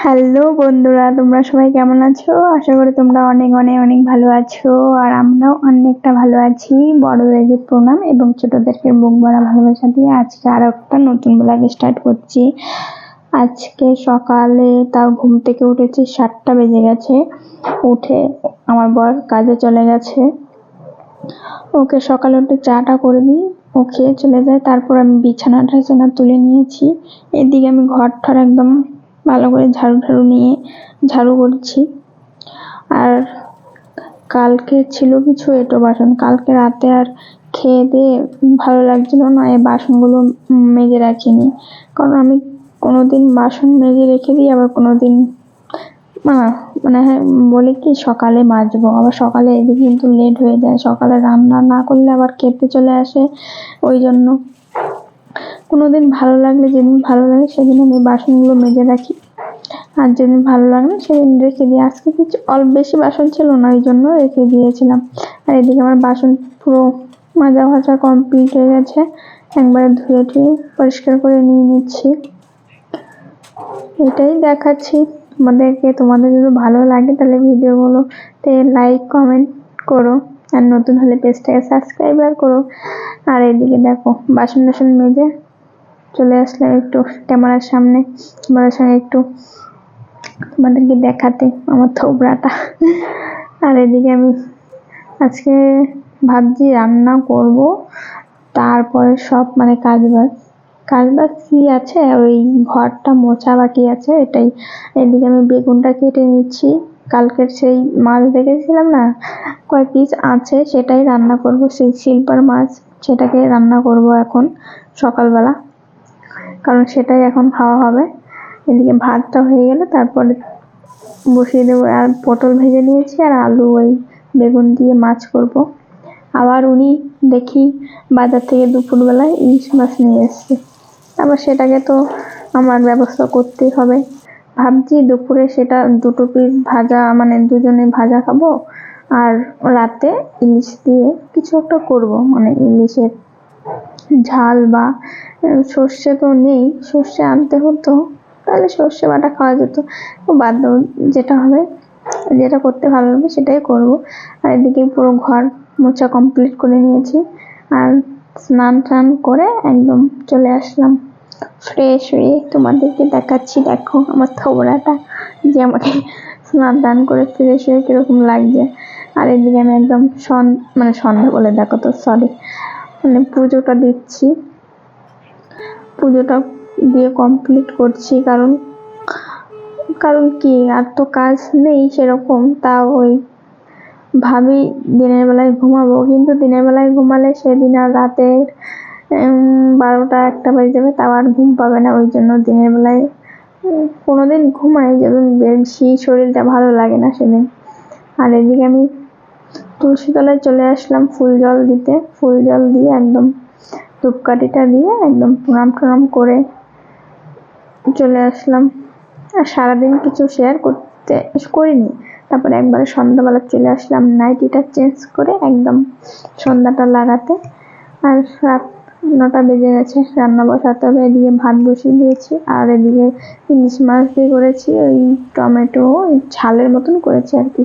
Hello বন্ধুরা, তোমরা সবাই কেমন আছো? আশা করি তোমরা অনেক অনেক অনেক ভালো আছো। আর আমরাও অনেকটা ভালো আছি। বড়দেরকে প্রণাম এবং ছোটদেরকে বুক ভরা ভালোবাসা দিয়ে আজকে আরো একটা নতুন ব্লগ স্টার্ট করছি। আজকে সকালে তাও ঘুম থেকে উঠেছি, 7টা বেজে গেছে। উঠে আমার বর কাজে চলে গেছে। ওকে সকালে উঠে চাটা করে দিই, ও খেয়ে চলে যায়। তারপর আমি বিছানা তুলে নিয়েছি। এদিকে আমি ঘর ঠর একদম ভালো করে ঝাড়ু নিয়ে ঝাড়ু করছি। আর কালকে ছিল কিছু এঁটো বাসন, কালকে রাতে আর খেয়ে দিয়ে ভালো লাগছিল না, এই বাসনগুলো মেজে রাখিনি। কারণ আমি কোনোদিন বাসন মেজে রেখে দিই, আবার কোনোদিন মানে বলি কি সকালে মাজবো, আবার সকালে এদিকে কিন্তু লেট হয়ে যায়। সকালে রান্না না করলে আবার খেতে চলে আসে, ওই জন্য কোনোদিন ভালো লাগলে, যেদিন ভালো লাগে সেদিন আমি বাসনগুলো মেজে রাখি, আর যেদিন ভালো লাগে না সেদিন রেখে দিই। আজকে কিছু অল্প বেশি বাসন ছিল না, ওই জন্য রেখে দিয়েছিলাম। আর এদিকে আমার বাসন পুরো মাজা কমপ্লিট হয়ে গেছে, একবারে ধুয়ে টুয়ে পরিষ্কার করে নিয়ে নিচ্ছি। এটাই দেখাচ্ছি তোমাদেরকে। তোমাদের যদি ভালো লাগে তাহলে ভিডিওগুলোতে লাইক কমেন্ট করো, আর নতুন হলে পেজটাকে সাবস্ক্রাইব করো। আর এইদিকে দেখো বাসন মেজে চলে আসলাম একটু ক্যামেরার সামনে, তোমাদের সঙ্গে একটু তোমাদেরকে দেখাতে আমার থোবড়াটা। আর এদিকে আমি আজকে ভাবছি রান্না করব, তারপরে সব কাজবাজ কি আছে, ওই ঘরটা মোছা বাকি আছে এটাই। এদিকে আমি বেগুনটা কেটে নিচ্ছি। কালকের সেই মাছ দেখেছিলাম না, কয়েক পিস আছে, সেটাই রান্না করব। সেই সিলভার মাছ, সেটাকে রান্না করব এখন সকালবেলা, কারণ সেটাই এখন খাওয়া হবে। এদিকে ভাতটা হয়ে গেলে তারপরে বসিয়ে দেবো। আর পটল ভেজে নিয়েছি, আর আলু ওই বেগুন দিয়ে মাছ করব। আবার উনি দেখি বাজার থেকে দুপুরবেলায় ইলিশ মাছ নিয়ে এসছে, আবার সেটাকে তো আমার ব্যবস্থা করতেই হবে। ভাবছি দুপুরে সেটা 2 পিস ভাজা, মানে দুজনে ভাজা খাবো, আর রাতে ইলিশ দিয়ে কিছু একটা করব, মানে ইলিশের ঝাল বা সর্ষে তো নেই, সর্ষে আনতে হতো, তাহলে সর্ষে বাটা খাওয়া যেত। বাদ দাও, যেটা হবে, যেটা করতে ভালো লাগবে সেটাই করব। আর এদিকে পুরো ঘর মোছা কমপ্লিট করে নিয়েছি, আর স্নান করে একদম চলে আসলাম ফ্রেশ হয়ে। তোমাদেরকে দেখাচ্ছি, দেখো আমার থোবড়াটা যে আমাকে স্নান করে ফ্রেশ হয়ে কিরকম লাগছে। আর এদিকে আমি একদম সন্ধ্যা বলে দেখো তো, সরি, মানে পুজোটা দিচ্ছি, পুজোটা দিয়ে কমপ্লিট করছি। কারণ কি, আর তো কাজ নেই সেরকম। তাও ওই ভাবি দিনের বেলায় ঘুমাবো, কিন্তু দিনের বেলায় ঘুমালে সেদিন আর রাতে 12টা 1টা বেজে যাবে, তাও আর ঘুম পাবে না। ওই জন্য দিনের বেলায় কোনোদিন ঘুমাই যেদিন বেশি শরীরটা ভালো লাগে না সেদিন। আর এদিকে আমি তুলসী তলায় চলে আসলাম ফুল জল দিতে। ফুল জল দিয়ে একদম ধূপকাঠিটা দিয়ে একদম প্রণাম করে চলে আসলাম। আর সারাদিন কিছু শেয়ার করিনি। তারপরে একবারে সন্ধ্যাবেলা চলে আসলাম নাইটিটা চেঞ্জ করে একদম সন্ধ্যাটা লাগাতে। আর রাত 9টা বেজে গেছে, রান্না বসাতে হবে। এদিকে ভাত বসিয়ে দিয়েছি, আর এদিকে ইলিশ মাছ দিয়ে করেছি ওই টমেটো ঝালের মতন করেছি আর কি।